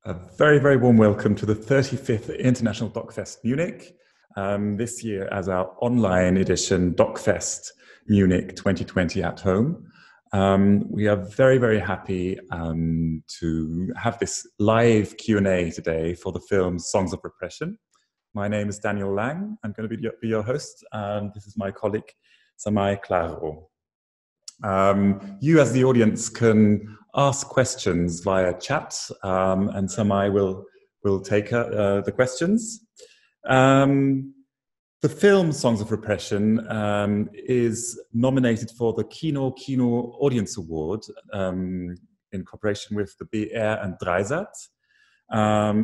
A very, very warm welcome to the 35th International DOK.fest Munich, this year as our online edition DOK.fest Munich 2020 at home. We are very, very happy to have this live Q&A today for the film Songs of Repression. My name is Daniel Lang. I'm going to be your host, and this is my colleague Samay, Claro. You as the audience can ask questions via chat, and Samay will take the questions. The film Songs of Repression is nominated for the Kino Audience Award in cooperation with the BR and Dreisat.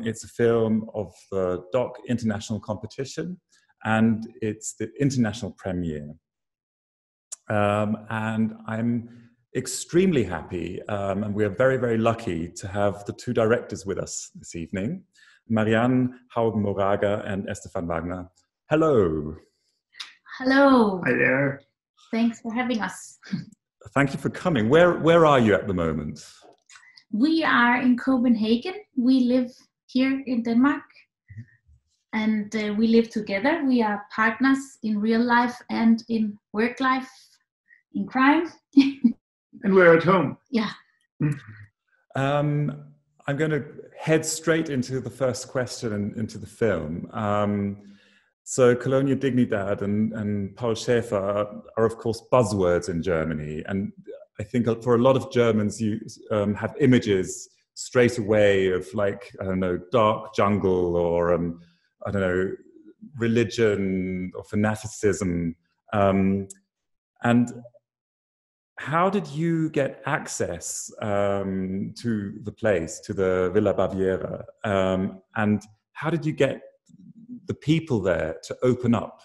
It's a film of the DOK International Competition, and it's the international premiere. And I'm extremely happy, and we are very, very lucky to have the two directors with us this evening, Marianne Hougen-Moraga and Estephan Wagner. Hello. Hello. Hi there. Thanks for having us. Thank you for coming. Where are you at the moment? We are in Copenhagen. We live here in Denmark, and we live together. We are partners in real life and in work life, in crime. And we're at home. Yeah. I'm going to head straight into the first question and into the film. So Colonia Dignidad and Paul Schäfer are of course buzzwords in Germany. And I think for a lot of Germans, you have images straight away of, like, I don't know, dark jungle or, I don't know, religion or fanaticism. And how did you get access to the place, to the Villa Baviera? And how did you get the people there to open up?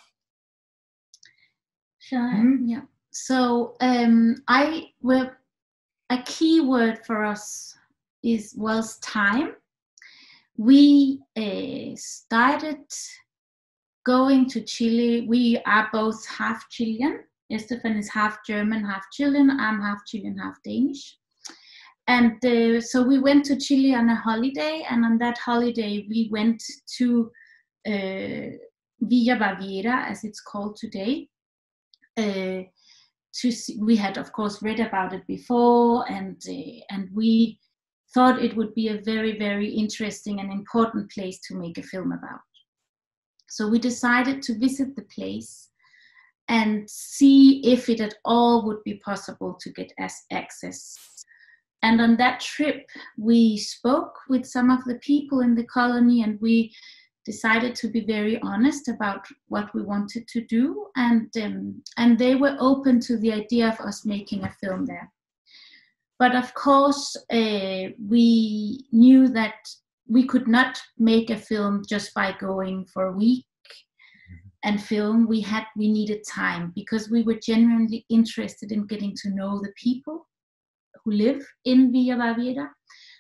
Yeah. So a key word for us was time. We started going to Chile. We are both half Chilean. Estephan is half German, half Chilean. I'm half Chilean, half Danish. And so we went to Chile on a holiday, and on that holiday we went to Villa Baviera, as it's called today. To see, we had of course read about it before, and we thought it would be a very, very interesting and important place to make a film about. So we decided to visit the place and see if it at all would be possible to get access. And on that trip, we spoke with some of the people in the colony, and we decided to be very honest about what we wanted to do. And they were open to the idea of us making a film there. But of course, we knew that we could not make a film just by going for a week and film. We needed time, because we were genuinely interested in getting to know the people who live in Villa Baviera.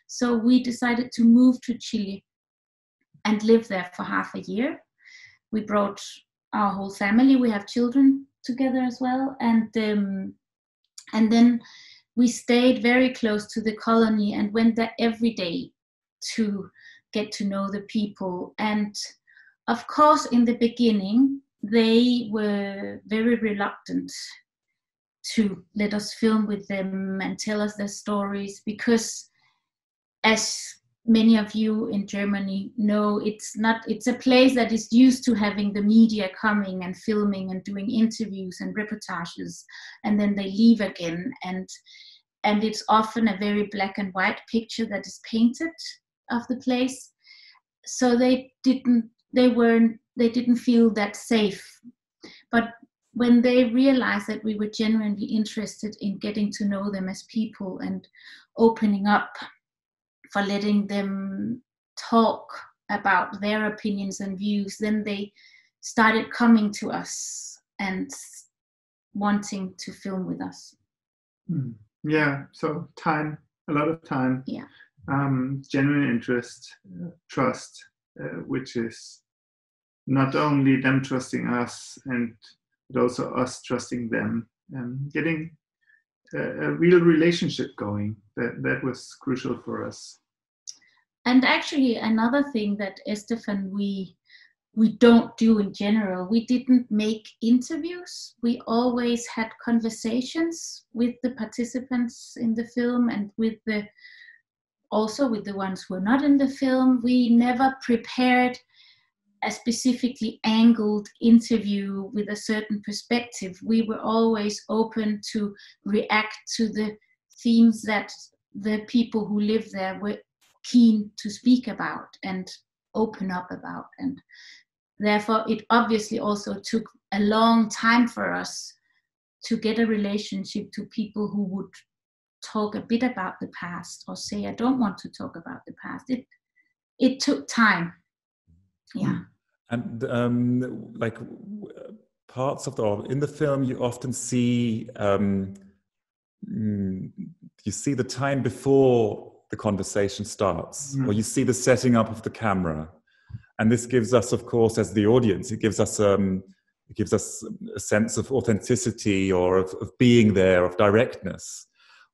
So we decided to move to Chile and live there for half a year. We brought our whole family. We have children together as well, and then we stayed very close to the colony and went there every day to get to know the people. And of course, in the beginning, they were very reluctant to let us film with them and tell us their stories, because as many of you in Germany know, it's a place that is used to having the media coming and filming and doing interviews and reportages, and then they leave again. And it's often a very black and white picture that is painted of the place. So they didn't feel that safe. But when they realized that we were genuinely interested in getting to know them as people and opening up for letting them talk about their opinions and views, then they started coming to us and wanting to film with us. Yeah, so time, a lot of time. Yeah. Genuine interest, trust, which is not only them trusting us, but also us trusting them, and getting a real relationship going. That was crucial for us. And actually, another thing that Estephan, we don't do in general, we didn't make interviews. We always had conversations with the participants in the film and also with the ones who are not in the film. We never prepared a specifically angled interview with a certain perspective. We were always open to react to the themes that the people who live there were keen to speak about and open up about. And therefore, it obviously also took a long time for us to get a relationship to people who would talk a bit about the past or say, I don't want to talk about the past. It took time. Yeah. And parts of in the film, you often see you see the time before the conversation starts, or you see the setting up of the camera. And this gives us, of course, as the audience, it gives us a sense of authenticity or of being there, of directness.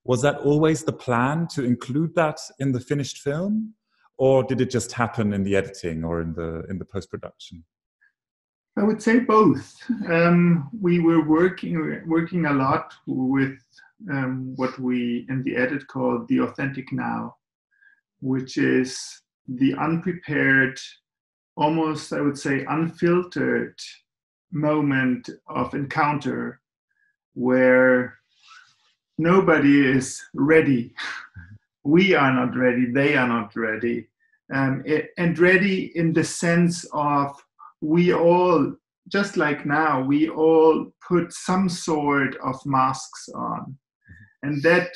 Was that always the plan to include that in the finished film, or did it just happen in the editing or in the post-production? I would say both. We were working a lot with what we in the edit call the authentic now, which is the unprepared, almost, I would say, unfiltered moment of encounter where nobody is ready. We are not ready, they are not ready. And ready in the sense of we all, just like now, we all put some sort of masks on. And that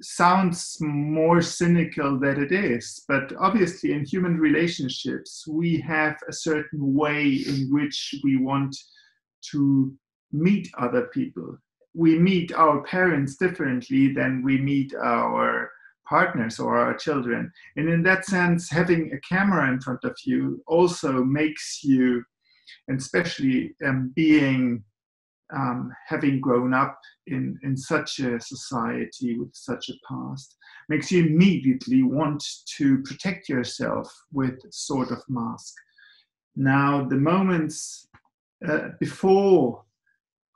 sounds more cynical than it is, but obviously in human relationships, we have a certain way in which we want to meet other people. We meet our parents differently than we meet our partners or our children. And in that sense, having a camera in front of you also makes you, and especially having grown up in such a society with such a past, makes you immediately want to protect yourself with sort of mask. Now, the moments before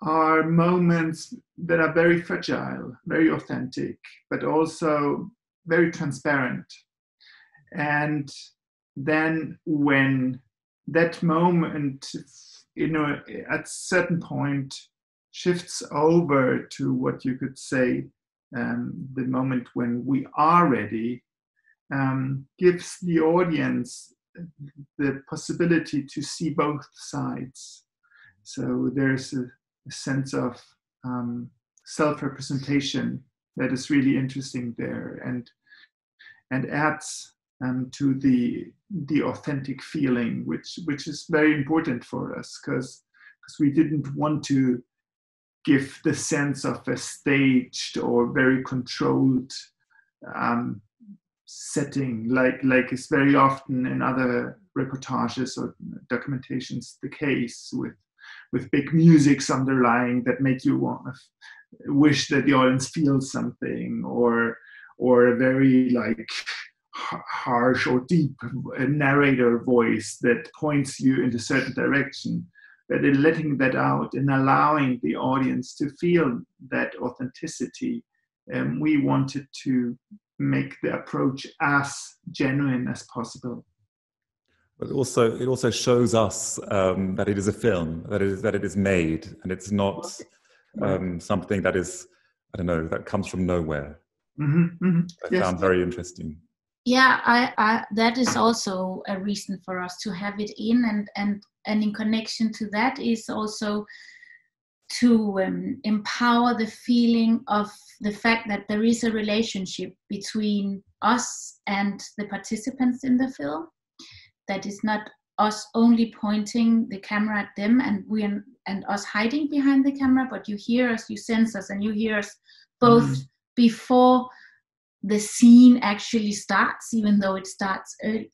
are moments that are very fragile, very authentic, but also very transparent. And then when that moment, at a certain point shifts over to what you could say, the moment when we are ready, gives the audience the possibility to see both sides. So there's a sense of self-representation that is really interesting there, and adds to the authentic feeling, which is very important for us, because we didn't want to give the sense of a staged or very controlled setting, like is very often in other reportages or documentations the case, with big musics underlying that make you wish that the audience feels something, or a very harsh or deep narrator voice that points you in a certain direction. But in letting that out and allowing the audience to feel that authenticity, we wanted to make the approach as genuine as possible. But also, it also shows us that it is a film, that it is made, and it's not something that is, I don't know, that comes from nowhere. I found very interesting. Yeah, that is also a reason for us to have it in, and in connection to that is also to empower the feeling of the fact that there is a relationship between us and the participants in the film. That is not us only pointing the camera at them and us hiding behind the camera, but you hear us, you sense us, and you hear us both before the scene actually starts, even though it starts early,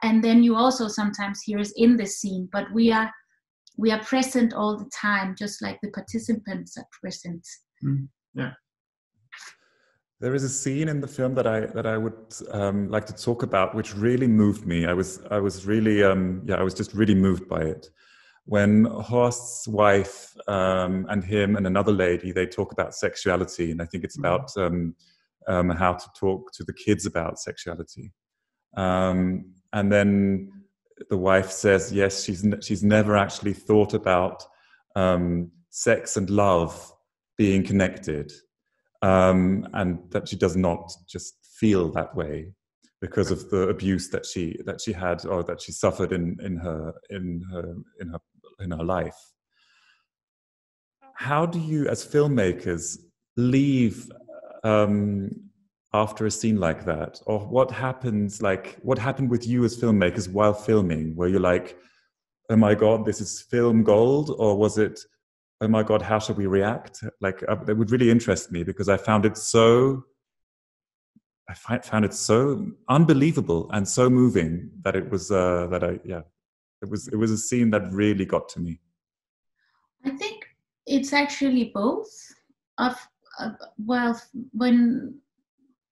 and then you also sometimes hear us in the scene, but we are present all the time, just like the participants are present. Yeah. There is a scene in the film that I would like to talk about, which really moved me. I was really I was just really moved by it. When Horst's wife and him and another lady, they talk about sexuality, and I think it's about how to talk to the kids about sexuality. And then the wife says, yes, she's never actually thought about sex and love being connected, and that she does not just feel that way because of the abuse that she had or that she suffered in her life. How do you, as filmmakers, leave after a scene like that? Or what happened with you as filmmakers while filming? Were you like, oh my God, this is film gold? Or was it, oh my God, how should we react? Like, that would really interest me, because I found it so unbelievable and so moving that it was it was a scene that really got to me. I think it's actually both. Well, when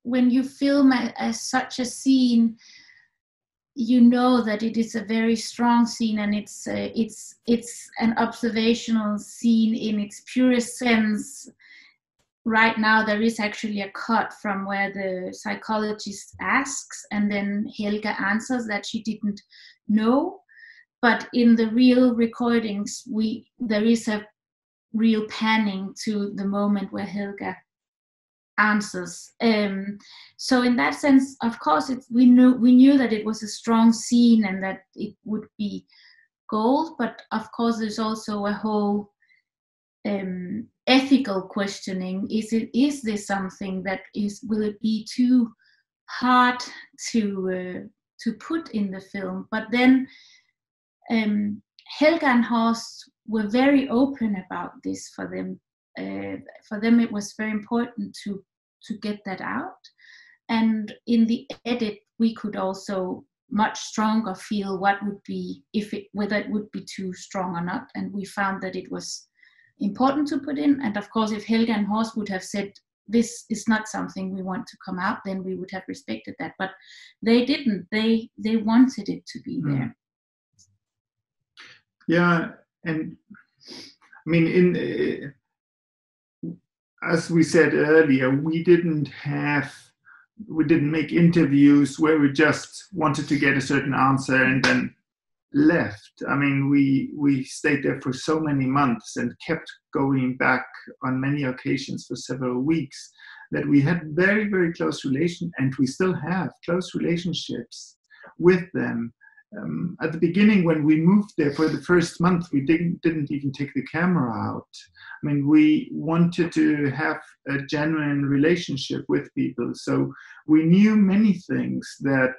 you film as such a scene, you know that it is a very strong scene, and it's an observational scene in its purest sense. Right now, there is actually a cut from where the psychologist asks, and then Helga answers that she didn't know. But in the real recordings, there is a real panning to the moment where Helga answers. So in that sense, of course, we knew that it was a strong scene and that it would be gold. But of course, there's also a whole ethical questioning. Is this something that will it be too hard to put in the film? But then Helga and Horst were very open about this. For them, it was very important to get that out. And in the edit, we could also much stronger feel what would be, whether it would be too strong or not. And we found that it was important to put in. And of course, if Helga and Horst would have said, this is not something we want to come out, then we would have respected that. But they didn't. They wanted it to be there. Yeah, and I mean, as we said earlier, we didn't make interviews where we just wanted to get a certain answer and then left. I mean, we stayed there for so many months and kept going back on many occasions for several weeks, that we had very, very close relations, and we still have close relationships with them. At the beginning, when we moved there for the first month, we didn't even take the camera out. I mean, we wanted to have a genuine relationship with people. So we knew many things that,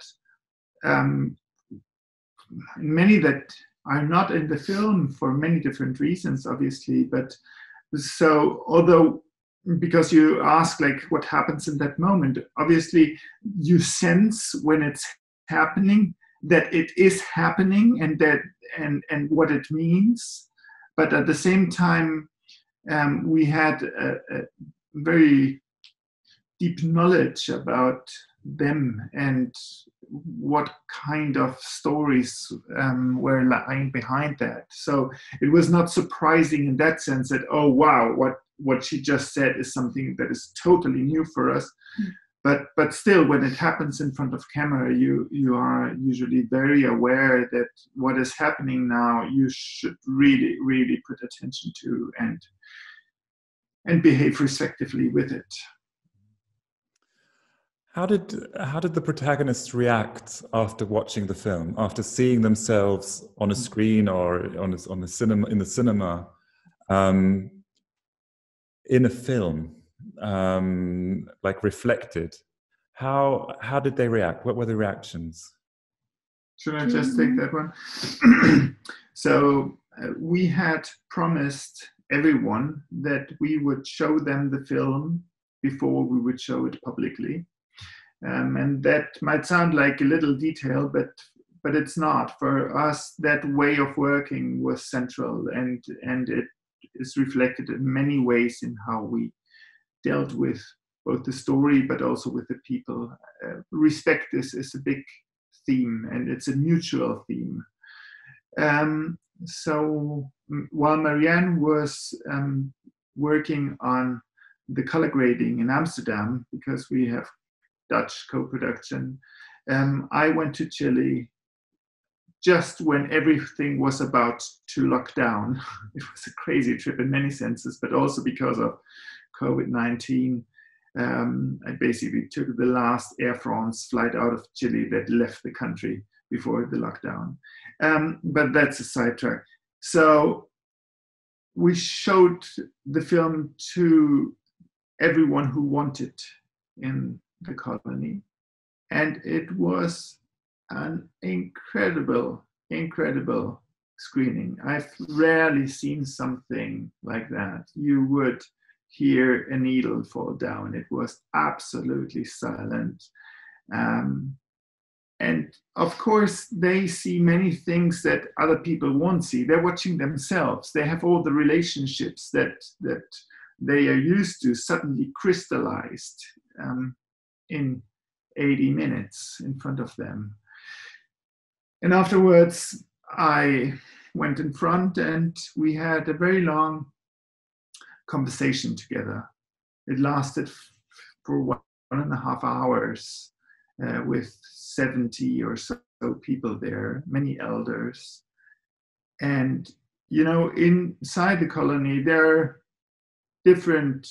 many that are not in the film for many different reasons, obviously. But so, although, because you ask, like, what happens in that moment, obviously you sense when it's happening that it is happening, and that and what it means. But at the same time, we had a very deep knowledge about them and what kind of stories were lying behind that. So it was not surprising in that sense that, oh wow, what she just said is something that is totally new for us. But still, when it happens in front of camera, you are usually very aware that what is happening now, you should really, really put attention to and behave respectively with it. How did the protagonists react after watching the film, after seeing themselves on a screen or on the cinema, in the cinema, in a film, like reflected? How did they react? What were the reactions? Should I just take that one? So we had promised everyone that we would show them the film before we would show it publicly. And that might sound like a little detail, but it's not. For us, that way of working was central, and it is reflected in many ways in how we dealt with both the story but also with the people. Respect is a big theme, and it's a mutual theme. So while Marianne was working on the color grading in Amsterdam, because we have Dutch co-production, I went to Chile just when everything was about to lock down. It was a crazy trip in many senses, but also because of COVID-19. I basically took the last Air France flight out of Chile that left the country before the lockdown. But that's a sidetrack. So we showed the film to everyone who wanted in the colony. And it was an incredible screening. I've rarely seen something like that. You would hear a needle fall down. It was absolutely silent. And of course, they see many things that other people won't see. They're watching themselves. They have all the relationships that they are used to suddenly crystallized in 80 minutes in front of them. And afterwards, I went in front and we had a very long conversation together. It lasted for 1.5 hours with 70 or so people there, many elders. And, you know, inside the colony, there are different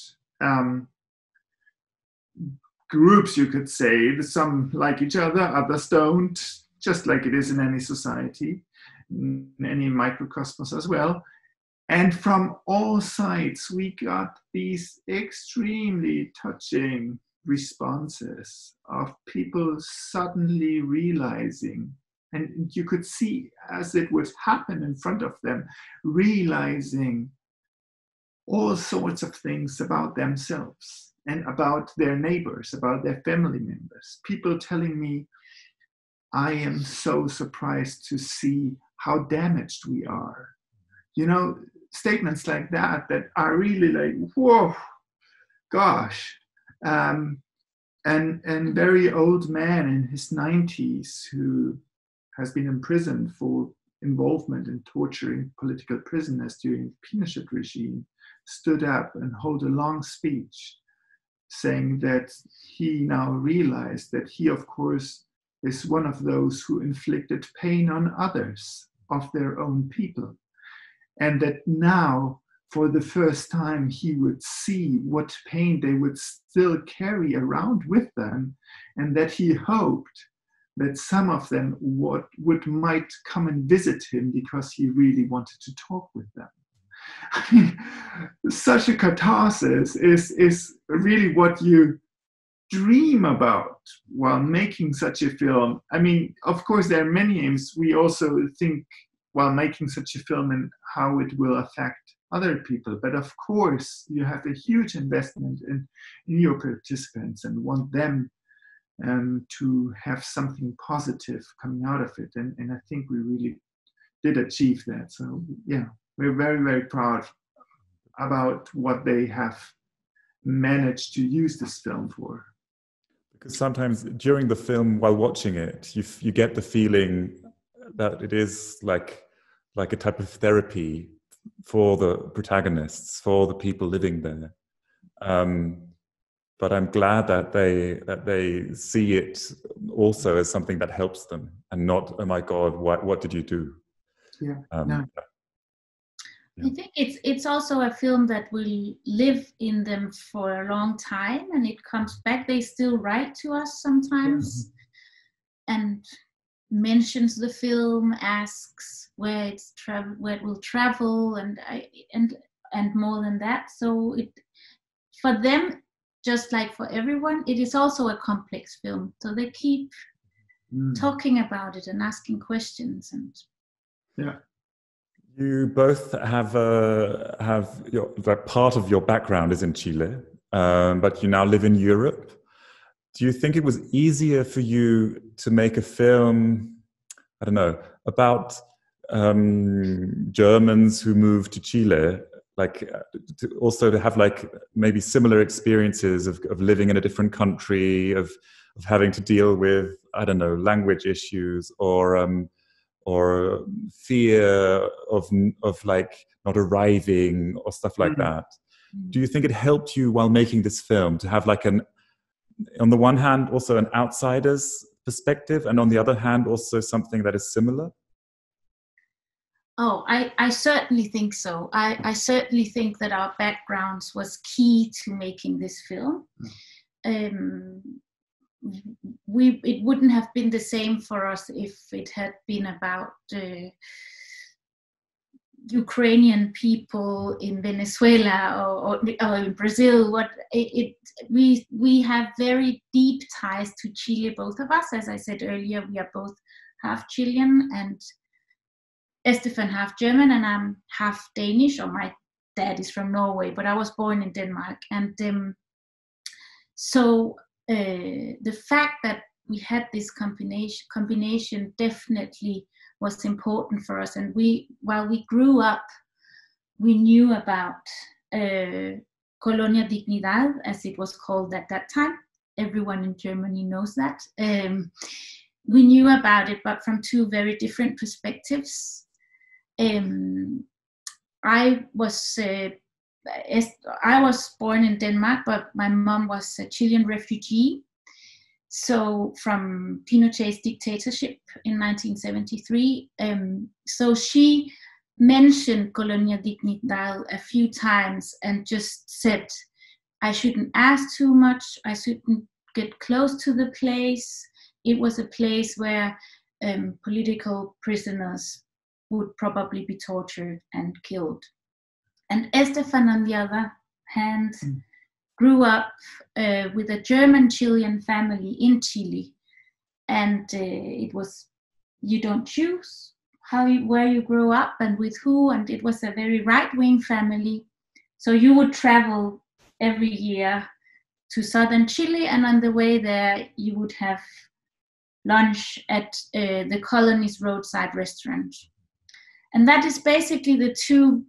groups, you could say. Some like each other, others don't, just like it is in any society, in any microcosmos as well. And from all sides, we got these extremely touching responses of people suddenly realizing, and you could see as it would happen in front of them, realizing all sorts of things about themselves and about their neighbors, about their family members. People telling me, I am so surprised to see how damaged we are. You know, statements like that are really like, whoa, gosh. And very old man in his 90s who has been imprisoned for involvement in torturing political prisoners during the Pinochet regime stood up and held a long speech saying that he now realized that he, of course, is one of those who inflicted pain on others of their own people. And that now, for the first time, he would see what pain they would still carry around with them, and that he hoped that some of them might come and visit him because he really wanted to talk with them. I mean, such a catharsis is really what you dream about while making such a film. I mean, of course, there are many aims. We also think while making such a film and how it will affect other people. But of course, you have a huge investment in your participants and want them to have something positive coming out of it. And I think we really did achieve that. So yeah, we're very, very proud about what they have managed to use this film for. Because sometimes during the film, while watching it, you get the feeling that it is like a type of therapy for the protagonists, for the people living there. But I'm glad that they see it also as something that helps them, and not, oh my God, what did you do? Yeah. I think it's also a film that will live in them for a long time, and it comes back. They still write to us sometimes, and mentions the film, asks where it will travel, and more than that. So it, for them, just like for everyone, it is also a complex film. So they keep talking about it and asking questions. And yeah, you both have part of your background is in Chile, but you now live in Europe. Do you think it was easier for you to make a film, I don't know, about Germans who moved to Chile to have like maybe similar experiences of living in a different country, of having to deal with, I don't know, language issues or fear of like not arriving or stuff like that. Do you think it helped you while making this film to have like on the one hand also an outsider's perspective, and on the other hand also something that is similar? Oh, I certainly think so. I certainly think that our backgrounds was key to making this film. It wouldn't have been the same for us if it had been about Ukrainian people in Venezuela or in Brazil. We have very deep ties to Chile, both of us. As I said earlier, we are both half Chilean, and Estephan half German, and I'm half Danish, or my dad is from Norway, but I was born in Denmark. And so the fact that we had this combination definitely was important for us. And while we grew up, we knew about Colonia Dignidad, as it was called at that time. Everyone in Germany knows that. We knew about it, but from two very different perspectives. I was born in Denmark, but my mom was a Chilean refugee. So from Pinochet's dictatorship in 1973. So she mentioned Colonia Dignidad a few times and just said, I shouldn't ask too much. I shouldn't get close to the place. It was a place where political prisoners would probably be tortured and killed. And Estephan, on the other hand, grew up with a German-Chilean family in Chile. And it was, you don't choose where you grow up and with who, and it was a very right-wing family. So you would travel every year to southern Chile, and on the way there you would have lunch at the colony's roadside restaurant. And that is basically the two,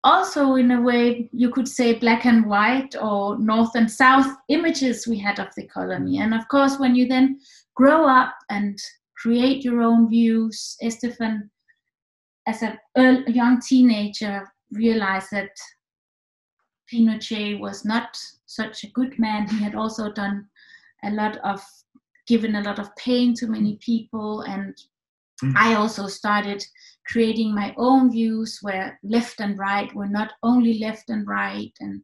also in a way you could say black and white or north and south images we had of the colony. And of course, when you then grow up and create your own views, Estephan, as a young teenager, realized that Pinochet was not such a good man. He had also given a lot of pain to many people. And I also started creating my own views where left and right were not only left and right. And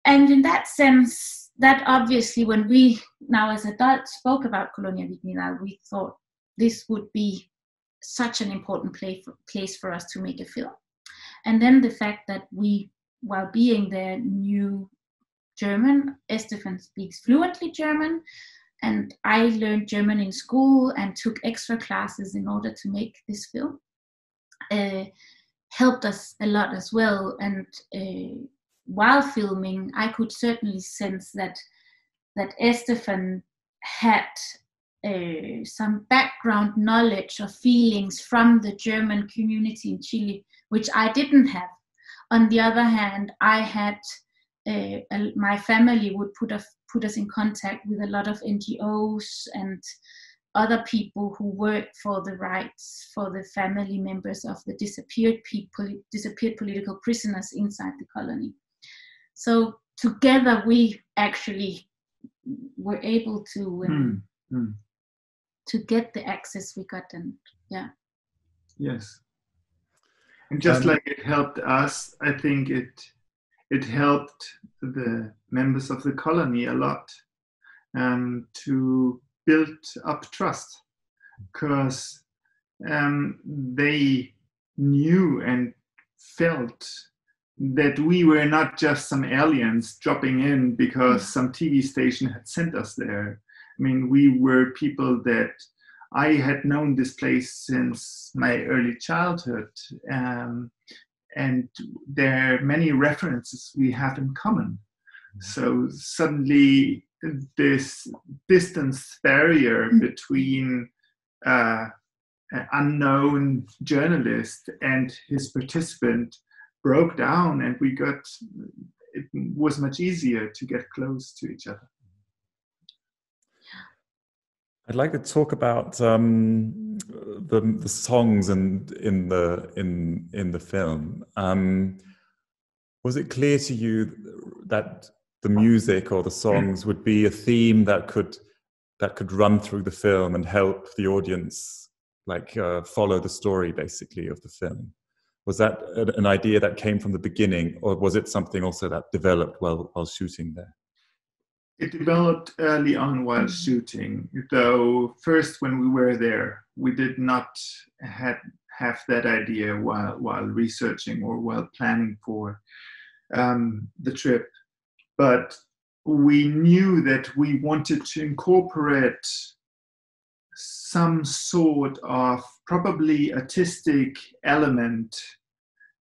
in that sense, that obviously when we now as adults spoke about Colonia Dignidad, we thought this would be such an important place for us to make a film. And then the fact that we, while being there, knew German. Estephan speaks fluently German, and I learned German in school and took extra classes in order to make this film. Helped us a lot as well. And while filming, I could certainly sense that Estephan had some background knowledge or feelings from the German community in Chile, which I didn't have. On the other hand, I had my family would put us in contact with a lot of NGOs and other people who work for the rights for the family members of the disappeared political prisoners inside the colony. So together we actually were able to get the access we got, and yeah. Yes. And just like it helped us, I think it helped the members of the colony a lot to build up trust, because they knew and felt that we were not just some aliens dropping in because some TV station had sent us there. I mean, we were people that I had known this place since my early childhood, and there are many references we have in common. So suddenly this distance barrier between an unknown journalist and his participant broke down, and it was much easier to get close to each other. I'd like to talk about the songs in the film. Was it clear to you that the music or the songs would be a theme that could run through the film and help the audience follow the story basically of the film? Was that an idea that came from the beginning, or was it something also that developed while shooting there? It developed early on while shooting, though first when we were there, we did not have that idea while researching or while planning for the trip. But we knew that we wanted to incorporate some sort of probably artistic element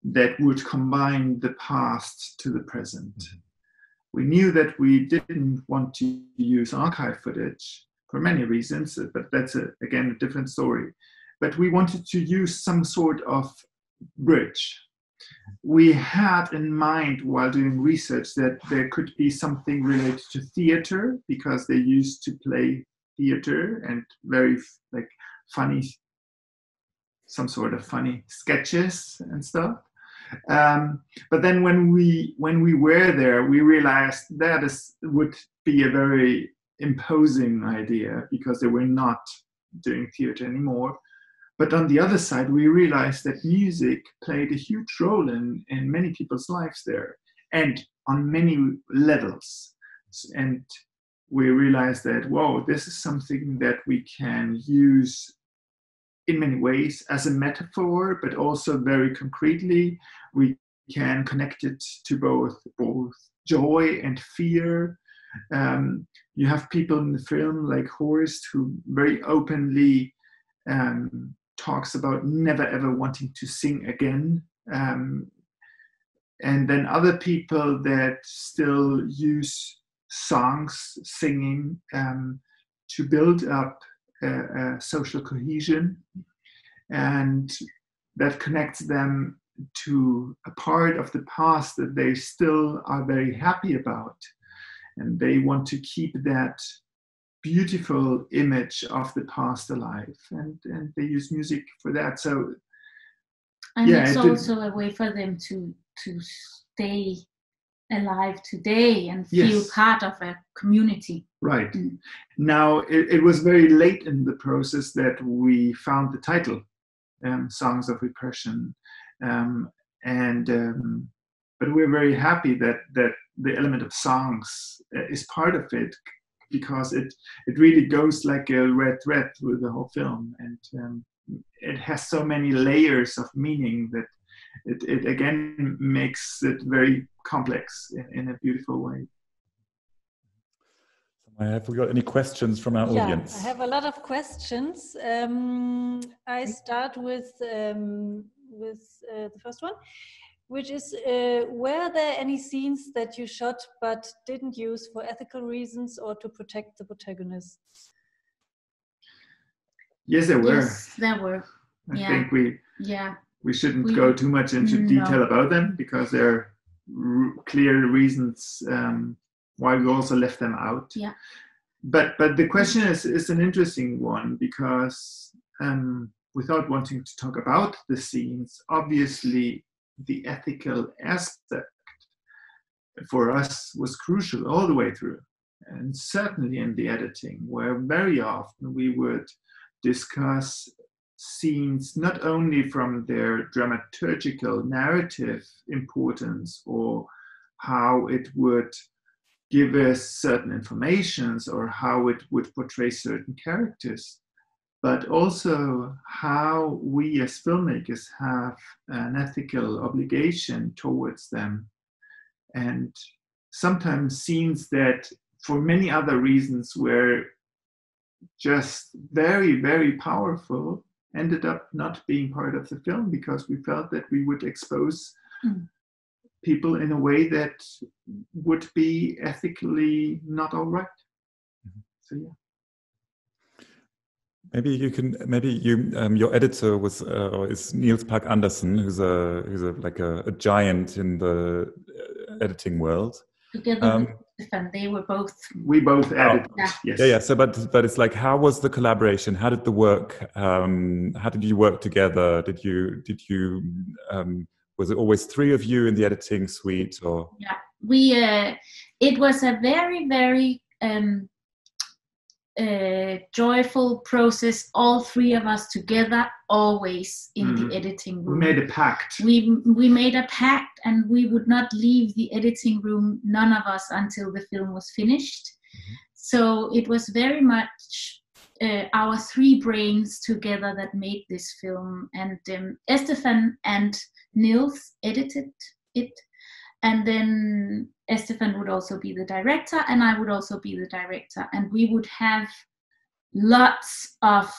that would combine the past to the present. We knew that we didn't want to use archive footage for many reasons, but that's again a different story. But we wanted to use some sort of bridge. We had in mind while doing research that there could be something related to theater, because they used to play theater and very funny, some sort of funny sketches and stuff. But then when we were there, we realized that would be a very imposing idea, because they were not doing theater anymore. But on the other side, we realized that music played a huge role in many people's lives there, and on many levels. And we realized that, whoa, this is something that we can use in many ways as a metaphor, but also very concretely. We can connect it to both joy and fear. You have people in the film like Horst, who very openly talks about never ever wanting to sing again. And then other people that still use songs, singing, to build up social cohesion, and that connects them to a part of the past that they still are very happy about, and they want to keep that beautiful image of the past alive, and they use music for that. So it's also a way for them to stay alive today and feel part of a community. Right. Now, it was very late in the process that we found the title, Songs of Repression. But we're very happy that the element of songs is part of it, because it really goes like a red thread through the whole film. And it has so many layers of meaning that it again makes it very complex in a beautiful way. Have we got any questions from our audience? I have a lot of questions. I start with the first one, which is, were there any scenes that you shot but didn't use for ethical reasons or to protect the protagonists? Yes, there were. Yes, there were. I think we shouldn't go too much into detail about them, because there are clear reasons why we also left them out. Yeah. But the question is an interesting one, because without wanting to talk about the scenes, obviously the ethical aspect for us was crucial all the way through, and certainly in the editing, where very often we would discuss scenes not only from their dramaturgical narrative importance or how it would give us certain informations or how it would portray certain characters, but also how we as filmmakers have an ethical obligation towards them. And sometimes scenes that for many other reasons were just very, very powerful ended up not being part of the film, because we felt that we would expose people in a way that would be ethically not all right. So Maybe your editor was is Niels Park Andersen, who's a giant in the editing world. Together with Estephan, we both edited. Yes. Yeah. So, but it's like, how was the collaboration? How did the work? How did you work together? Did you? Was it always three of you in the editing suite, or? Yeah, we. It was a very, very joyful process. All three of us together, always in the editing room. We made a pact. We made a pact, and we would not leave the editing room, none of us, until the film was finished. Mm-hmm. So it was very much our three brains together that made this film. And Estephan and Niels edited it, and then Estephan would also be the director, and I would also be the director, and we would have lots of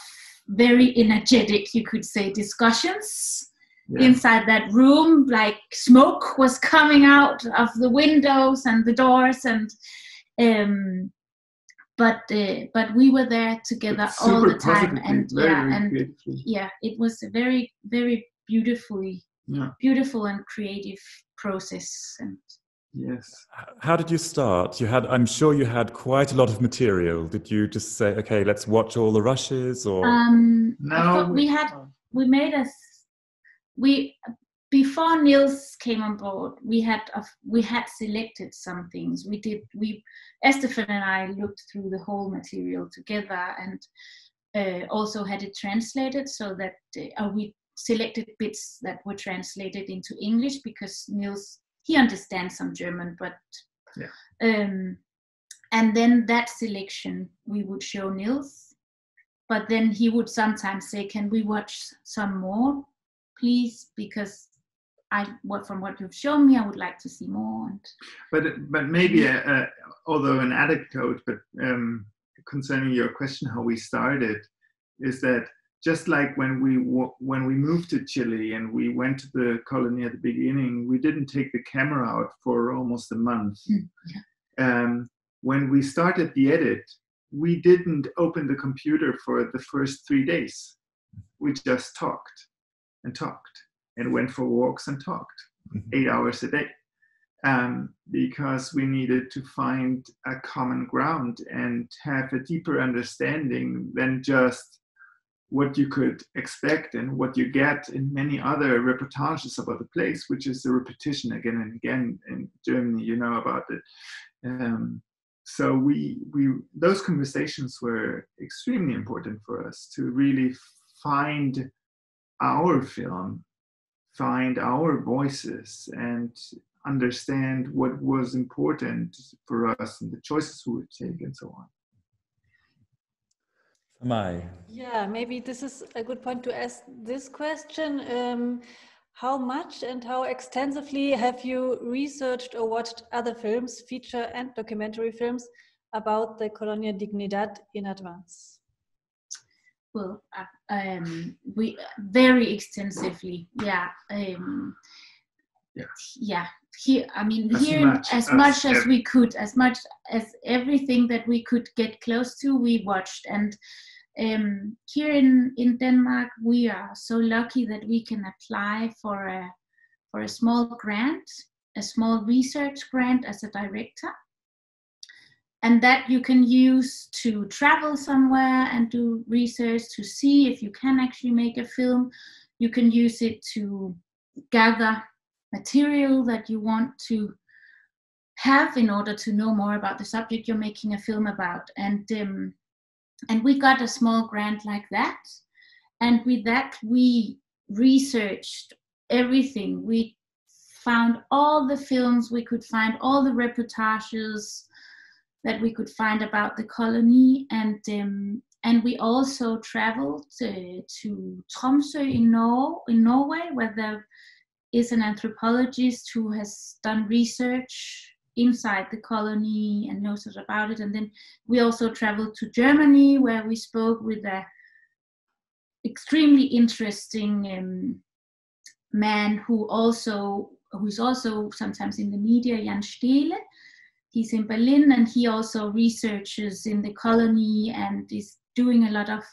very energetic, you could say, discussions inside that room. Like smoke was coming out of the windows and the doors, and but we were there together all the time, and it was a very, very beautiful and creative process. And yes. How did you start? I'm sure you had quite a lot of material. Did you just say, okay, let's watch all the rushes, or? No, before Niels came on board, we had selected some things. Estephan and I looked through the whole material together, and also had it translated, so that we selected bits that were translated into English, because Niels, he understands some German, but and then that selection we would show Niels, but then he would sometimes say, can we watch some more, please, because from what you've shown me, I would like to see more. But maybe although an anecdote, but concerning your question, how we started, is that just like when we moved to Chile and we went to the colony at the beginning, we didn't take the camera out for almost a month. When we started the edit, we didn't open the computer for the first 3 days. We just talked and went for walks and talked 8 hours a day, because we needed to find a common ground and have a deeper understanding than just what you could expect and what you get in many other reportages about the place, which is the repetition again and again in Germany, you know about it. So we those conversations were extremely important for us to really find our film, find our voices, and understand what was important for us and the choices we would take and so on. Samay. Yeah, maybe this is a good point to ask this question. How much and how extensively have you researched or watched other films, feature and documentary films, about the Colonia Dignidad in advance? Well, we very extensively, Here, I mean, as much as we could, as much as everything that we could get close to, we watched. And here in Denmark, we are so lucky that we can apply for a small grant, a small research grant as a director, and that you can use to travel somewhere and do research to see if you can actually make a film. You can use it to gather material that you want to have in order to know more about the subject you're making a film about. And we got a small grant like that. And with that, we researched everything. We found all the films we could find, all the reportages that we could find about the colony. And we also traveled to Tromsø in Norway, where there is an anthropologist who has done research inside the colony and knows about it. And then we also traveled to Germany, where we spoke with a extremely interesting man who's also sometimes in the media, Jan Steele. He's in Berlin, and he also researches in the colony and is doing a lot of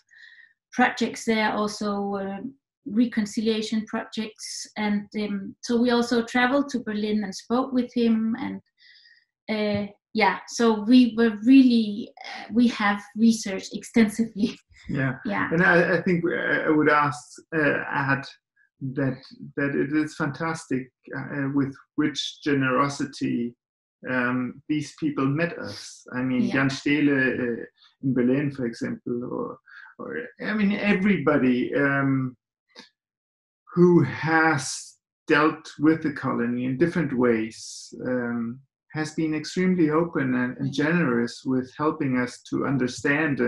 projects there, also reconciliation projects, and so we also traveled to Berlin and spoke with him, and so we were really we have researched extensively. Yeah. Yeah. And I think I would add that it is fantastic with which generosity these people met us. I mean, Jan Stehle in Berlin, for example, or I mean, everybody who has dealt with the colony in different ways has been extremely open and generous with helping us to understand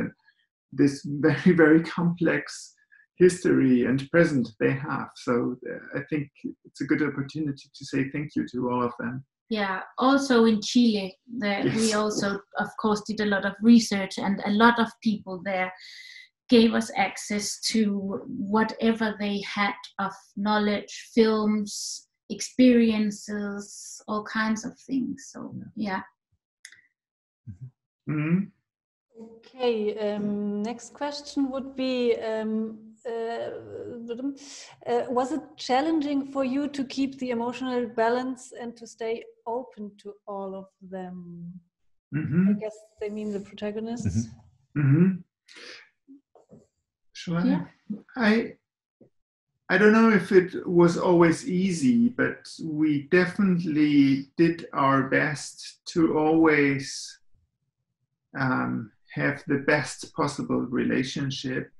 this very, very complex history and present they have. So I think it's a good opportunity to say thank you to all of them. Yeah, also in Chile, we also, of course, did a lot of research, and a lot of people there gave us access to whatever they had of knowledge, films, experiences, all kinds of things. So, yeah. Mm-hmm. Okay, next question would be, was it challenging for you to keep the emotional balance and to stay open to all of them? Mm-hmm. I guess they mean the protagonists. Mm-hmm. Shall I? I don't know if it was always easy, but we definitely did our best to always have the best possible relationship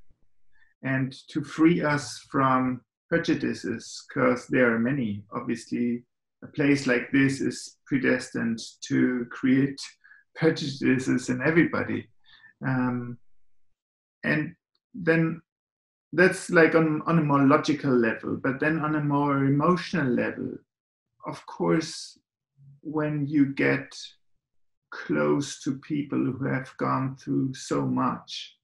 and to free us from prejudices, because there are many. Obviously, a place like this is predestined to create prejudices in everybody. And then that's like on a more logical level, but then on a more emotional level, of course, when you get close to people who have gone through so much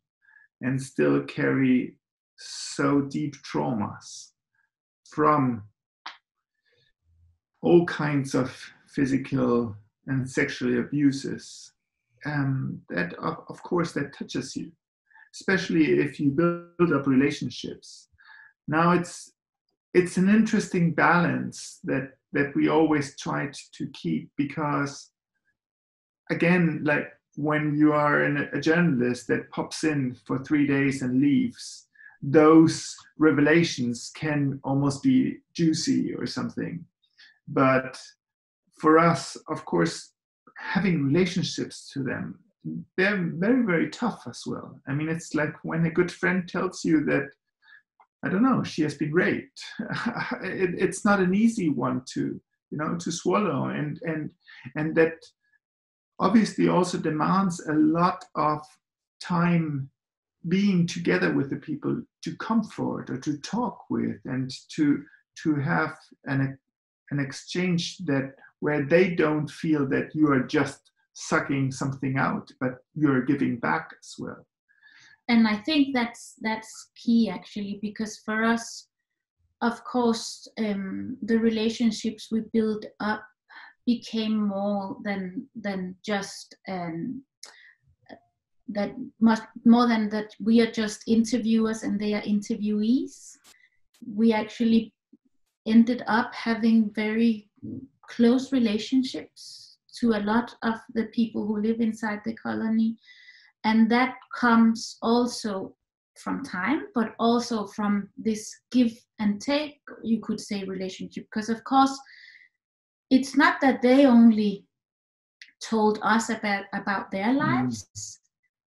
and still carry so deep traumas from all kinds of physical and sexual abuses, that of course that touches you, especially if you build up relationships. Now it's an interesting balance that we always tried to keep, because again, like when you are a journalist that pops in for 3 days and leaves, those revelations can almost be juicy or something. But for us, of course, having relationships to them, they're very, very tough as well. I mean, it's like when a good friend tells you that, I don't know, she has been raped. It's not an easy one to swallow, and that obviously also demands a lot of time being together with the people to comfort or to talk with, and to have an exchange that where they don't feel that you are just sucking something out, but you're giving back as well. And I think that's key, actually, because for us, of course, the relationships we built up became more than just more than that we are just interviewers and they are interviewees. We actually ended up having very close relationships to a lot of the people who live inside the colony, and that comes also from time, but also from this give and take, you could say, relationship. Because of course, it's not that they only told us about their lives.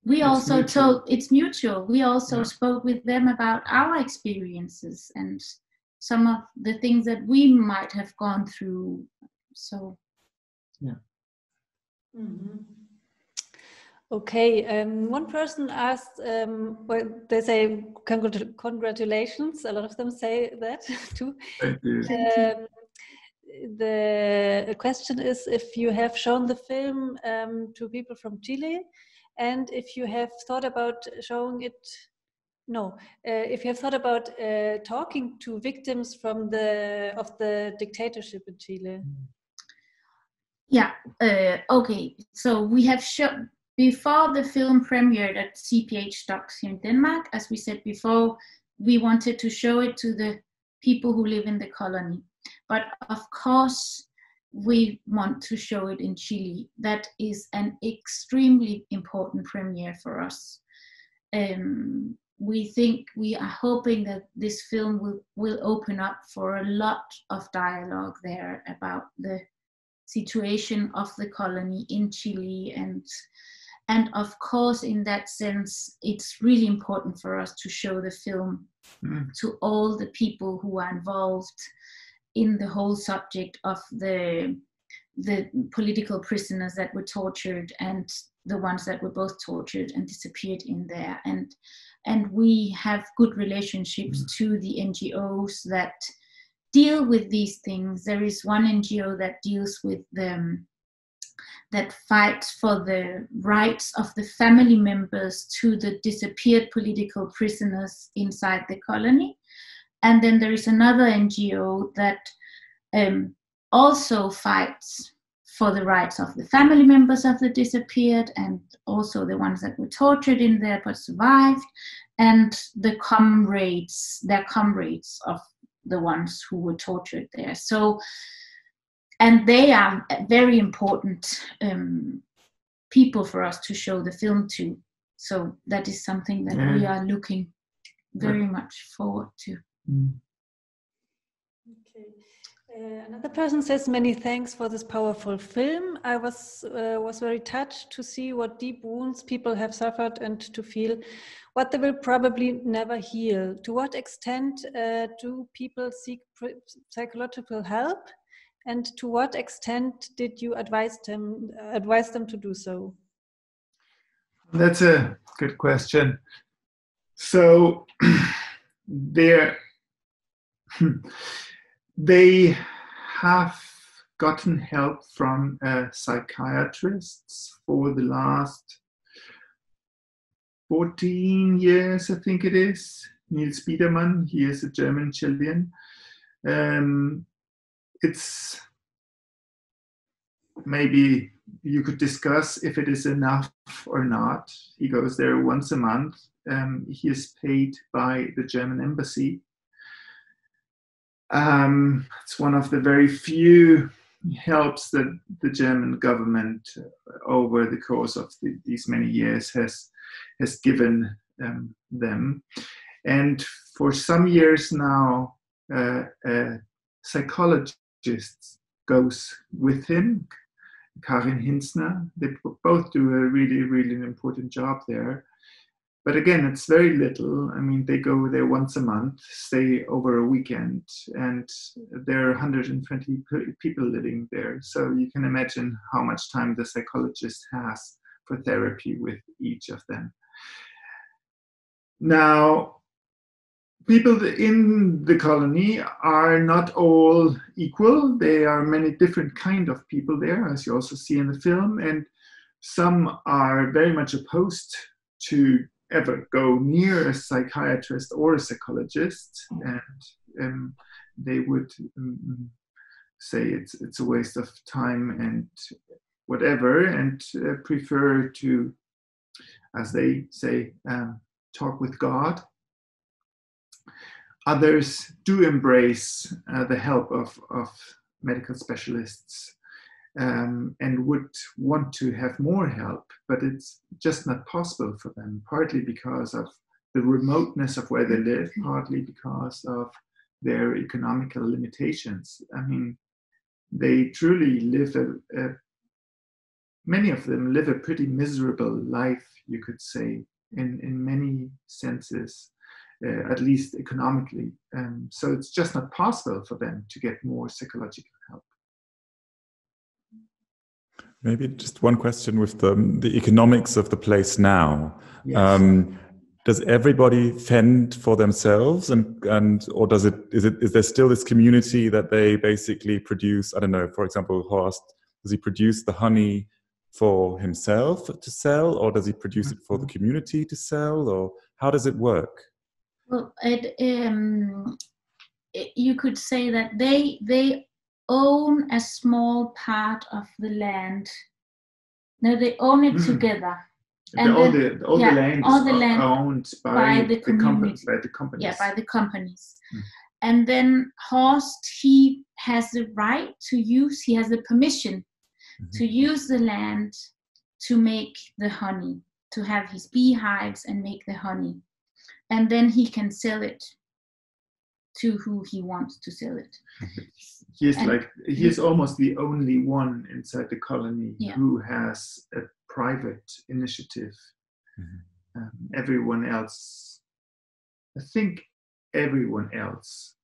We also told, it's mutual. We also spoke with them about our experiences and some of the things that we might have gone through. So, yeah. Mm-hmm. Okay, one person asked, well, they say congratulations. A lot of them say that too. Thank you. The question is if you have shown the film to people from Chile, and if you have thought about showing it. No, if you have thought about talking to victims of the dictatorship in Chile. Yeah. Okay. So we have shown. before the film premiered at CPH Docs here in Denmark, as we said before, we wanted to show it to the people who live in the colony. But of course, we want to show it in Chile. That is an extremely important premiere for us. We are hoping that this film will open up for a lot of dialogue there about the situation of the colony in Chile, and of course, in that sense, it's really important for us to show the film to all the people who are involved in the whole subject of the political prisoners that were tortured and the ones that were both tortured and disappeared in there. And we have good relationships to the NGOs that deal with these things. There is one NGO that deals with that fights for the rights of the family members to the disappeared political prisoners inside the colony. And then there is another NGO that also fights for the rights of the family members of the disappeared, and also the ones that were tortured in there but survived, and their comrades of the ones who were tortured there. So, and they are very important people for us to show the film to. So that is something that we are looking very much forward to. Okay. Another person says, many thanks for this powerful film. I was very touched to see what deep wounds people have suffered and to feel what they will probably never heal. To what extent do people seek psychological help? And to what extent did you advise them to do so? That's a good question. So they have gotten help from psychiatrists for the last 14 years, I think it is. Nils Biedermann, he is a German Chilean. It's maybe you could discuss if it is enough or not. He goes there once a month. He is paid by the German embassy. It's one of the very few helps that the German government over the course of these many years has given them. And for some years now, a psychologist goes with him, Karin Hinzner. They both do a really, really important job there. But again, it's very little. I mean, they go there once a month, stay over a weekend, and there are 120 people living there. So you can imagine how much time the psychologist has for therapy with each of them. Now, people in the colony are not all equal. There are many different kind of people there, as you also see in the film, and some are very much opposed to ever go near a psychiatrist or a psychologist, and they would say it's a waste of time and whatever, and prefer to, as they say, talk with God. Others do embrace the help of medical specialists and would want to have more help, but it's just not possible for them, partly because of the remoteness of where they live, partly because of their economical limitations. I mean, they truly live many of them live a pretty miserable life, you could say, in many senses. At least economically. So it's just not possible for them to get more psychological help. Maybe just one question with the economics of the place now. Yes. Does everybody fend for themselves, and or is there still this community that they basically produce? I don't know. For example, Horst, does he produce the honey for himself to sell, or does he produce it for the community to sell, or how does it work? Well, you could say that they own a small part of the land No, they own it together. All the land is owned by the companies. Yeah, by the companies. And then Horst, he has the right to use, he has the permission to use the land to make the honey, to have his beehives and make the honey. And then he can sell it to who he wants to sell it. He's almost the only one inside the colony who has a private initiative. Everyone else, I think everyone else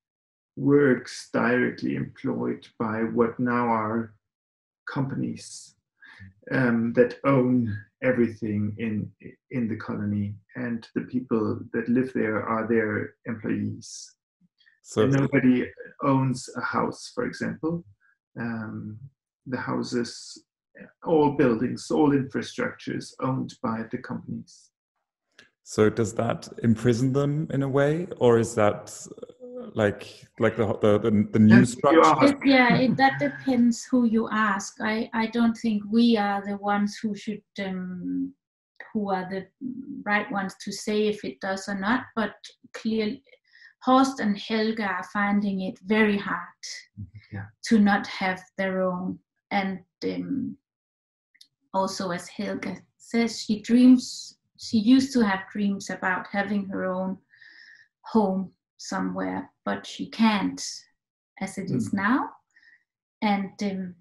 works directly employed by what now are companies that own everything in the colony, and the people that live there are their employees. So nobody owns a house, for example. The houses, all buildings, all infrastructure is owned by the companies. So does that imprison them in a way, or is that like the new structure? That depends who you ask. I don't think we are the ones who should who are the right ones to say if it does or not. But clearly, Horst and Helga are finding it very hard to not have their own. And also, as Helga says, she used to have dreams about having her own home somewhere, but she can't as it is now. And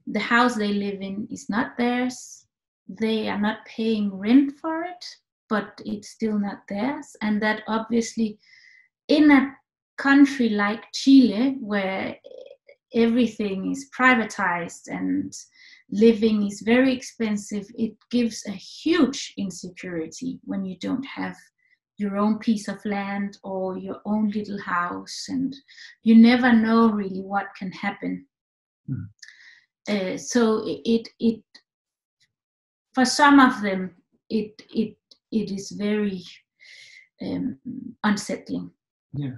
the house they live in is not theirs. They are not paying rent for it, but it's still not theirs. And that obviously, in a country like Chile, where everything is privatized and living is very expensive, it gives a huge insecurity when you don't have your own piece of land or your own little house, and you never know really what can happen. So it for some of them it is very unsettling. Yeah,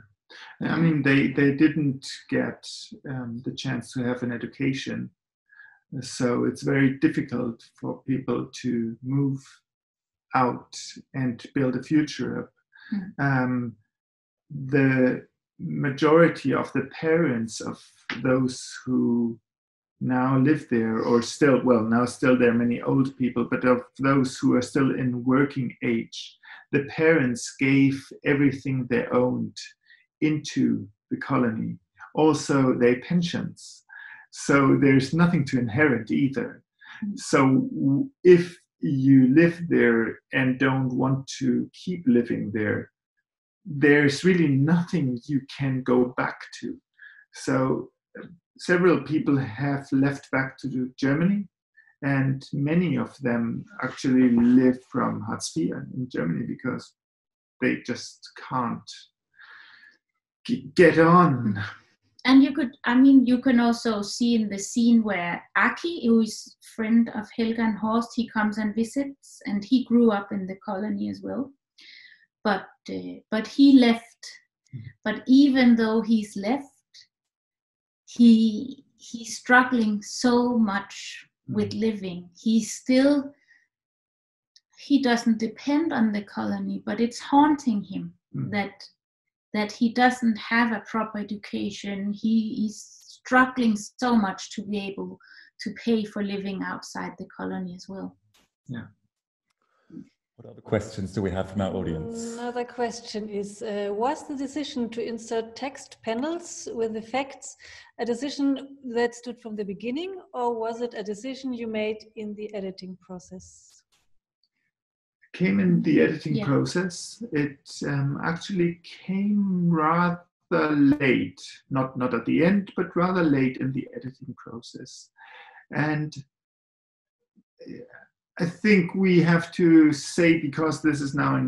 I mean they didn't get the chance to have an education, so it's very difficult for people to move out and build a future up. The majority of the parents of those who now live there, or still there are many old people, but of those who are still in working age, the parents gave everything they owned into the colony, also their pensions. So there's nothing to inherit either. So if you live there and don't want to keep living there, there's really nothing you can go back to. So several people have left back to Germany, and many of them actually live from Hartz IV in Germany because they just can't get on. And you can also see in the scene where Aki, who is friend of Helga and Horst, he comes and visits, and he grew up in the colony as well. But he left. But even though he's left, he's struggling so much with living. He doesn't depend on the colony, but it's haunting him that he doesn't have a proper education. He is struggling so much to be able to pay for living outside the colony as well. Yeah. What other questions do we have from our audience? Another question is, was the decision to insert text panels with the facts a decision that stood from the beginning, or was it a decision you made in the editing process? Came in the editing process. It actually came rather late, not at the end, but rather late in the editing process. And I think we have to say, because this is now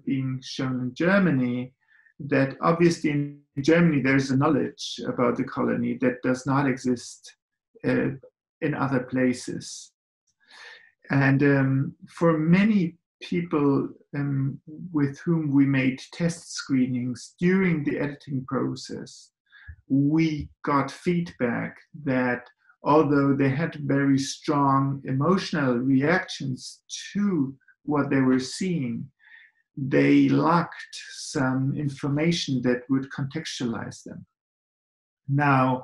being shown in Germany, that obviously in Germany there is a knowledge about the colony that does not exist in other places. And for many people with whom we made test screenings during the editing process, we got feedback that although they had very strong emotional reactions to what they were seeing, they lacked some information that would contextualize them. Now,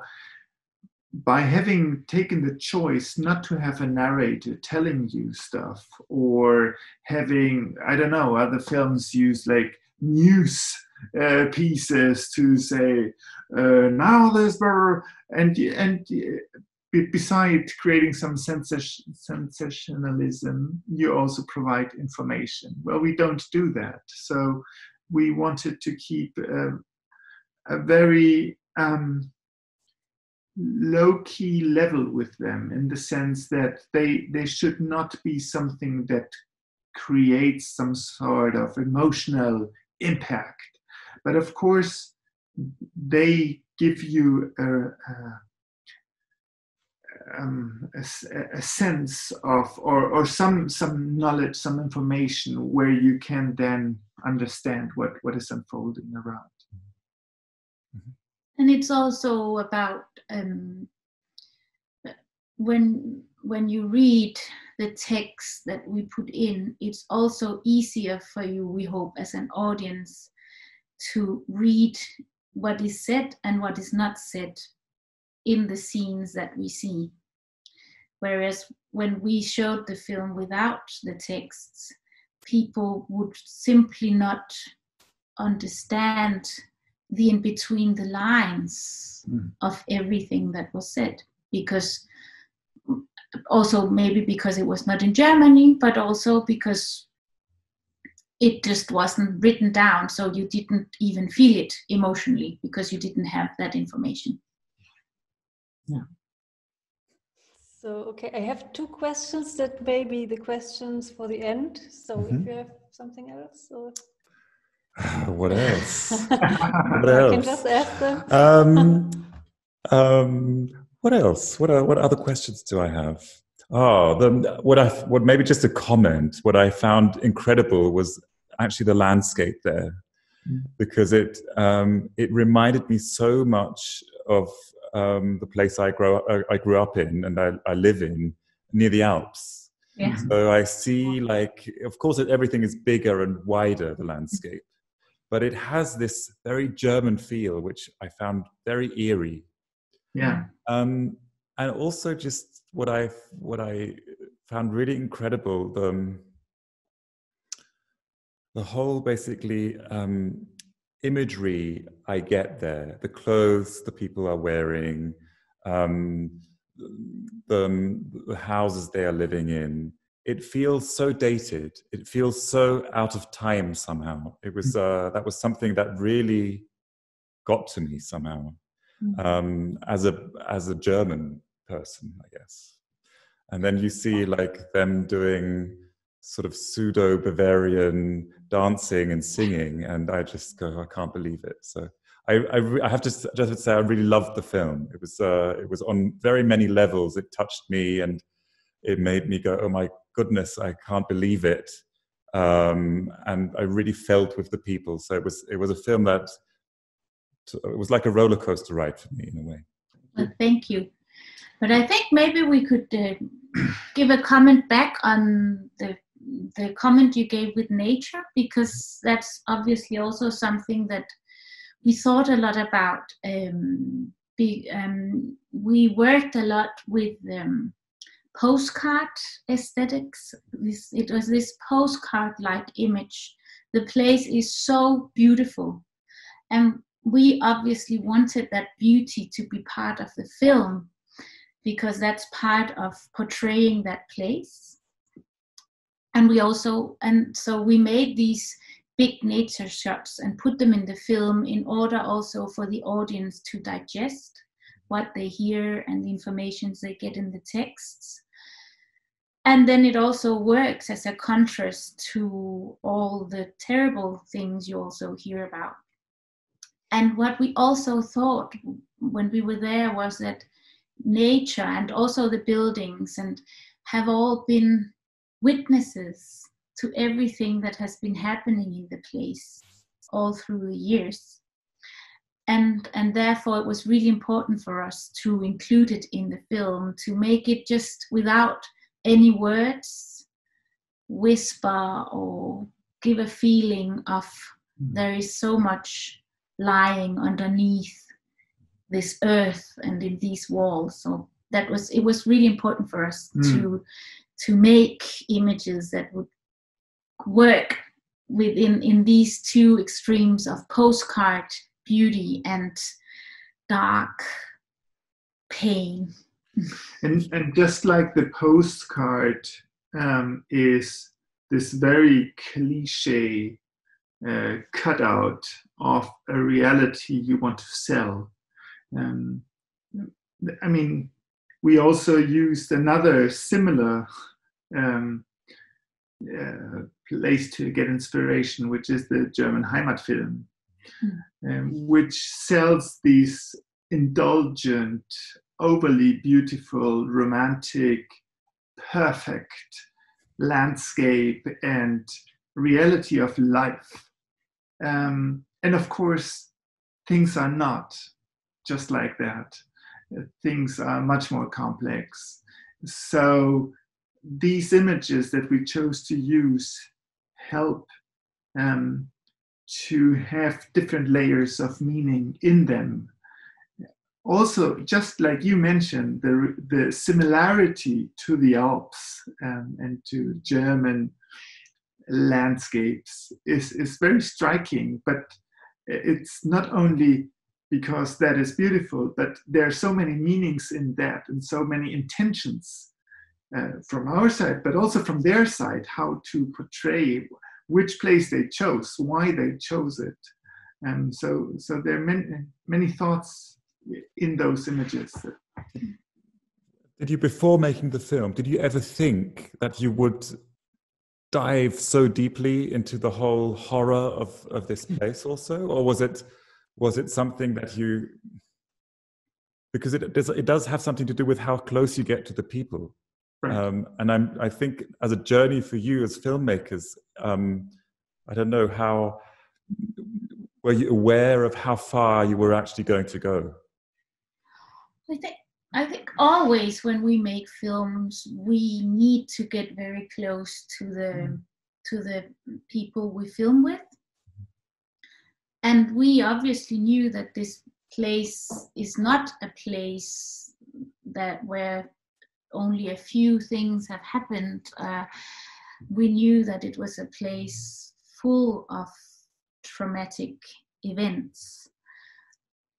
by having taken the choice not to have a narrator telling you stuff, or having, I don't know, other films use like news pieces to say, now there's better, and beside creating some sensationalism, you also provide information. Well, we don't do that. So we wanted to keep a very low-key level with them, in the sense that they should not be something that creates some sort of emotional impact. But of course, they give you a sense of, or some knowledge, some information where you can then understand what is unfolding around. And it's also about when you read the text that we put in, it's also easier for you, we hope, as an audience, to read what is said and what is not said in the scenes that we see. Whereas when we showed the film without the texts, people would simply not understand the in between the lines of everything that was said, because also maybe because it was not in Germany, but also because it just wasn't written down, so you didn't even feel it emotionally because you didn't have that information. Yeah. So, okay, I have two questions that may be the questions for the end. So if you have something else, or... What else? What I else? can just ask them. What else? What other questions do I have? Oh, what maybe just a comment. What I found incredible was actually the landscape there, because it reminded me so much of the place I grew up in and I live in, near the Alps. Yeah. So I see, like, of course, everything is bigger and wider, the landscape, but it has this very German feel, which I found very eerie. Yeah. And also just what I found really incredible, the whole basically imagery I get there, the clothes the people are wearing, the houses they are living in. It feels so dated. It feels so out of time somehow. It was that was something that really got to me somehow, as a German person, I guess. And then you see like them doing sort of pseudo Bavarian dancing and singing, and I just go, I can't believe it. So I have to just say I really loved the film. It was on very many levels. It touched me and it made me go, oh my goodness, I can't believe it. And I really felt with the people. So it was a film that it was like a roller coaster ride for me in a way. Well, thank you. But I think maybe we could give a comment back on the comment you gave with nature, because that's obviously also something that we thought a lot about. We worked a lot with postcard aesthetics. It was this postcard-like image. The place is so beautiful, and we obviously wanted that beauty to be part of the film, because that's part of portraying that place. And so we made these big nature shots and put them in the film in order also for the audience to digest what they hear and the information they get in the texts. And then it also works as a contrast to all the terrible things you also hear about. And what we also thought when we were there was that nature and also the buildings and have all been witnesses to everything that has been happening in the place all through the years. and therefore it was really important for us to include it in the film, to make it just without any words, whisper or give a feeling of there is so much lying underneath this earth and in these walls. So it was really important for us to make images that would work in these two extremes of postcard beauty and dark pain. And just like the postcard is this very cliche cutout of a reality you want to sell. I mean, we also used another similar place to get inspiration, which is the German Heimatfilm, which sells these indulgent, overly beautiful, romantic, perfect landscape and reality of life. And of course, things are not just like that. Things are much more complex. So these images that we chose to use help to have different layers of meaning in them. Also, just like you mentioned, the similarity to the Alps and to German landscapes is very striking, but it's not only because that is beautiful, but there are so many meanings in that and so many intentions from our side, but also from their side, how to portray which place they chose, why they chose it. And so there are many thoughts in those images. Did you, before making the film, did you ever think that you would dive so deeply into the whole horror of this place also? Or was it something that you, because it does have something to do with how close you get to the people. Right. And I think as a journey for you as filmmakers, I don't know, were you aware of how far you were actually going to go? I think always when we make films, we need to get very close to the people we film with. And we obviously knew that this place is not a place where only a few things have happened. We knew that it was a place full of traumatic events.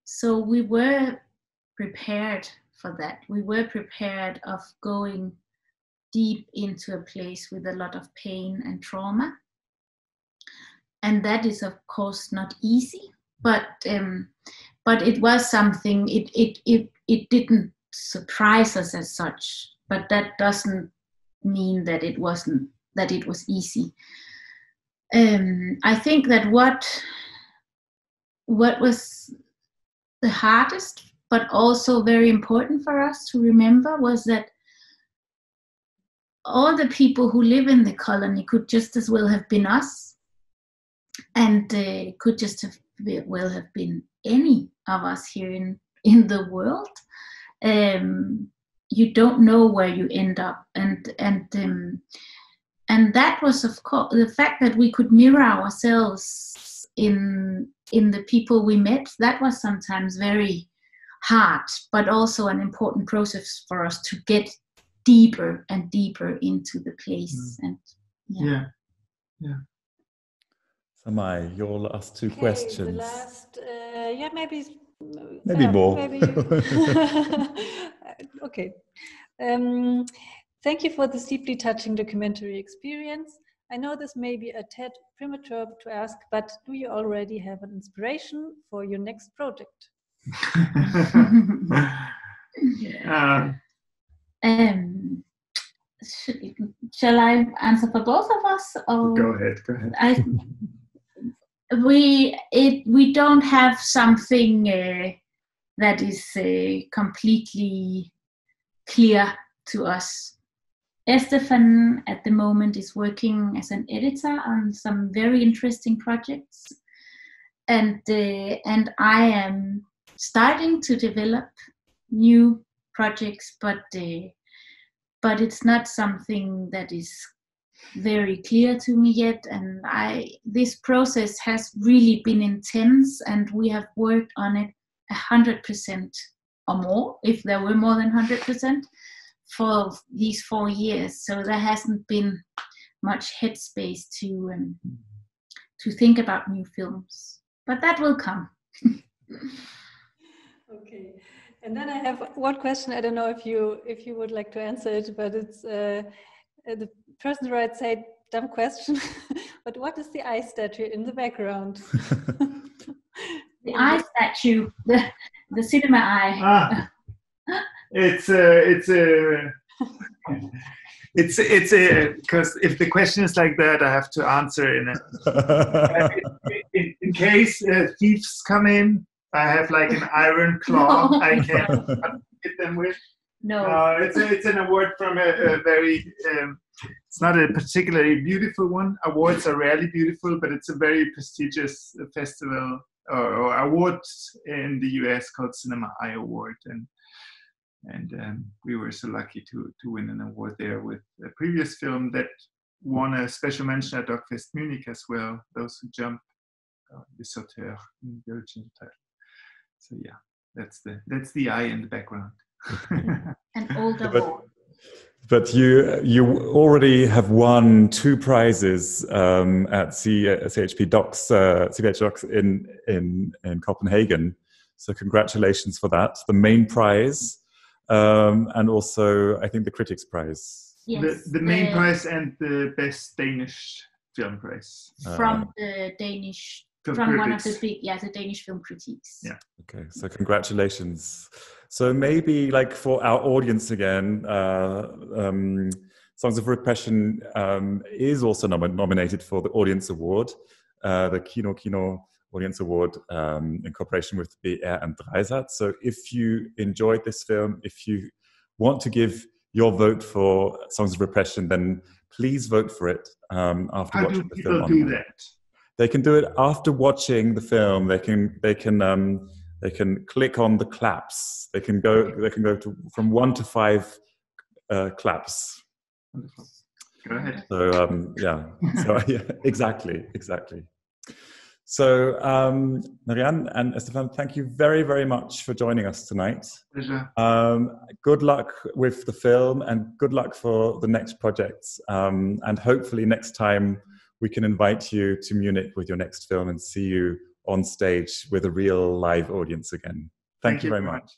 So we were prepared for that. We were prepared of going deep into a place with a lot of pain and trauma. And that is, of course, not easy, but it was something. It didn't surprise us as such, but that doesn't mean that it was easy. I think that what was the hardest, but also very important for us to remember, was that all the people who live in the colony could just as well have been us, and could just have well have been any of us here in the world. You don't know where you end up, and that was, of course, the fact that we could mirror ourselves in the people we met. That was sometimes very hard, but also an important process for us to get deeper and deeper into the place. And yeah. Samay, your last two questions. The last, maybe more. Maybe. Okay. Thank you for this deeply touching documentary experience. I know this may be a tad premature to ask, but do you already have an inspiration for your next project? Shall I answer for both of us? Or Go ahead. We don't have something that is completely clear to us. Estephan at the moment is working as an editor on some very interesting projects. and I am starting to develop new projects, but it's not something that is very clear to me yet. And this process has really been intense, and we have worked on it 100% or more, if there were more than 100%, for these 4 years. So there hasn't been much headspace to think about new films, but that will come. Okay, and then I have one question. I don't know if you would like to answer it, but it's the person who writes, say, dumb question, but what is the eye statue in the background? The eye statue, the cinema eye. It's because if the question is like that, I have to answer in case thieves come in. I have like an iron claw. No. I can't hit them with. No, it's an award from a very. It's not a particularly beautiful one. Awards are rarely beautiful, but it's a very prestigious festival or award in the US called Cinema Eye Award, and we were so lucky to win an award there with a previous film that won a special mention at DOK.fest Munich as well. Those who jump, the sauteur in Belgian title. So yeah, that's the eye in the background. An old award. But you already have won 2 prizes at CHP Docs, CBH Docs in Copenhagen. So congratulations for that. The main prize, and also I think the Critics' Prize. Yes, the main prize and the best Danish film prize from the Danish. From one of the big, the Danish film critiques. Yeah. Okay, so congratulations. So maybe like for our audience again, Songs of Repression is also nominated for the Audience Award, the Kino Audience Award in cooperation with BR and Dreisat. So if you enjoyed this film, if you want to give your vote for Songs of Repression, then please vote for it after watching the film. How do people do that? They can do it after watching the film. They can click on the claps. They can go to from 1 to 5 claps. Wonderful. Go ahead. So yeah, exactly. So Marianne and Estephan, thank you very, very much for joining us tonight. Pleasure. Good luck with the film, and good luck for the next projects. And hopefully next time we can invite you to Munich with your next film and see you on stage with a real live audience again. Thank you very much.